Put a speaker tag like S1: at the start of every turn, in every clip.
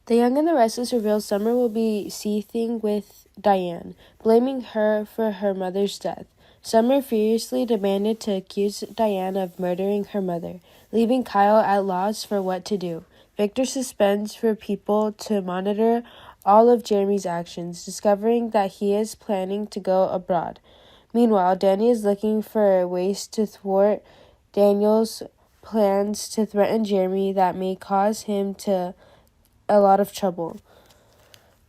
S1: The Young and the Restless reveal Summer will be seething with Diane, blaming her for her mother's death. Summer furiously demanded to accuse Diane of murdering her mother, leaving Kyle at loss for what to do. Victor suspends for people to monitor all of Jeremy's actions, discovering that he is planning to go abroad. Meanwhile, Danny is looking for ways to thwart Daniel's plans to threaten Jeremy that may cause him a lot of trouble.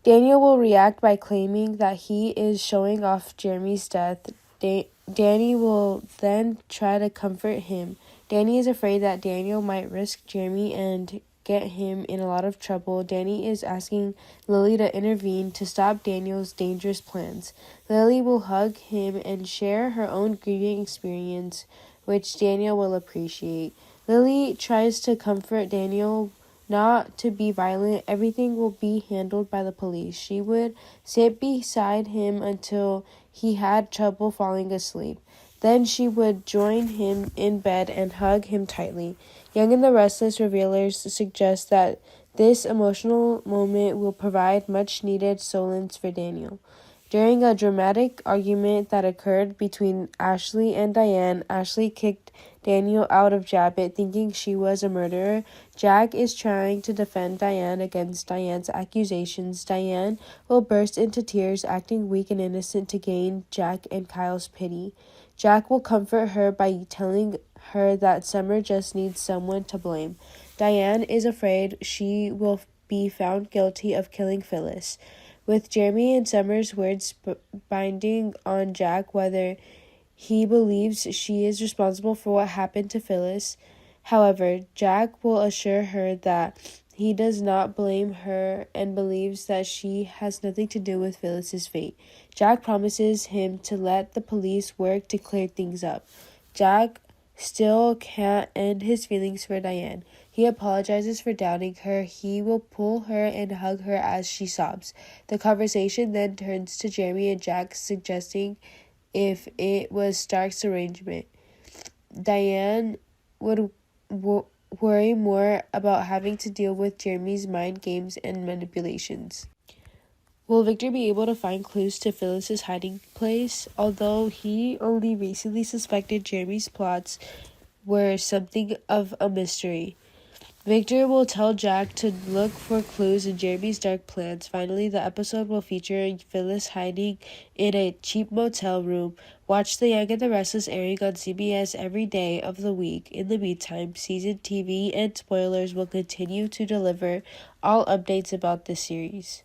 S1: Daniel will react by claiming that he is showing off Jeremy's death. Danny will then try to comfort him. Danny is afraid that Daniel might risk Jeremy and get him in a lot of trouble. Danny is asking Lily to intervene to stop Daniel's dangerous plans. Lily will hug him and share her own grieving experience, which Daniel will appreciate. Lily tries to comfort Daniel not to be violent. Everything will be handled by the police. She would sit beside him until he had trouble falling asleep. Then she would join him in bed and hug him tightly. Young and the Restless revealers suggest that this emotional moment will provide much-needed solace for Daniel. During a dramatic argument that occurred between Ashley and Diane, Ashley kicked Daniel out of Jabbit, thinking she was a murderer. Jack is trying to defend Diane against Diane's accusations. Diane will burst into tears, acting weak and innocent to gain Jack and Kyle's pity. Jack will comfort her by telling her that Summer just needs someone to blame. Diane is afraid she will be found guilty of killing Phyllis. With Jeremy and Summer's words binding on Jack whether he believes she is responsible for what happened to Phyllis. However, Jack will assure her that he does not blame her and believes that she has nothing to do with Phyllis's fate. Jack promises him to let the police work to clear things up. Jack still can't end his feelings for Diane. He apologizes for doubting her. He will pull her and hug her as she sobs. The conversation then turns to Jeremy and Jack suggesting if it was Stark's arrangement. Diane would worry more about having to deal with Jeremy's mind games and manipulations. Will Victor be able to find clues to Phyllis's hiding place? Although he only recently suspected Jeremy's plots were something of a mystery, Victor will tell Jack to look for clues in Jeremy's dark plans. Finally, the episode will feature Phyllis hiding in a cheap motel room. Watch The Young and the Restless airing on CBS every day of the week. In the meantime, season TV and spoilers will continue to deliver all updates about this series.